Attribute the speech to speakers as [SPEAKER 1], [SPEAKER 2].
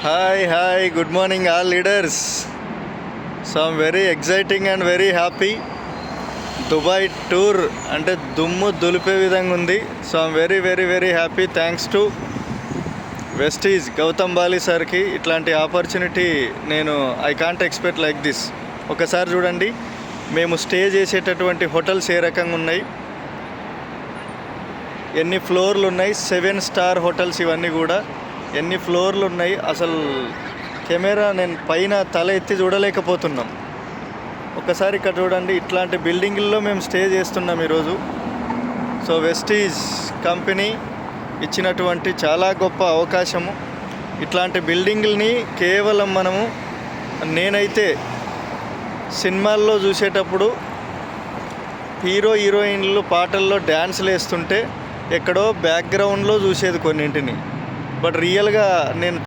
[SPEAKER 1] Hi, good morning, all leaders. So I'm very exciting and very happy. Dubai tour అంటే దుమ్ము దులిపే విధంగా ఉంది. So I'm very happy. Thanks to Vestige Gautam Bali సార్కి. ఇట్లాంటి opportunity I can't expect like this. ఒకసారి చూడండి, మేము స్టే చేసేటటువంటి హోటల్స్ ఏ రకంగా ఉన్నాయి, ఎన్ని ఫ్లోర్లు ఉన్నాయి, 7 స్టార్ హోటల్స్ ఇవన్నీ కూడా ఎన్ని ఫ్లోర్లు ఉన్నాయి. అసలు కెమెరా నేను పైన తల ఎత్తి చూడలేకపోతున్నాం. ఒకసారి ఇక్కడ చూడండి, ఇట్లాంటి బిల్డింగుల్లో మేము స్టే చేస్తున్నాం ఈరోజు. సో వెస్టీజ్ కంపెనీ ఇచ్చినటువంటి చాలా గొప్ప అవకాశము. ఇట్లాంటి బిల్డింగుల్ని కేవలం నేనైతే సినిమాల్లో చూసేటప్పుడు హీరోయిన్లు పాటల్లో డ్యాన్స్లు వేస్తుంటే ఎక్కడో బ్యాక్గ్రౌండ్లో చూసేది కొన్నింటిని. బట్ రియల్గా నేను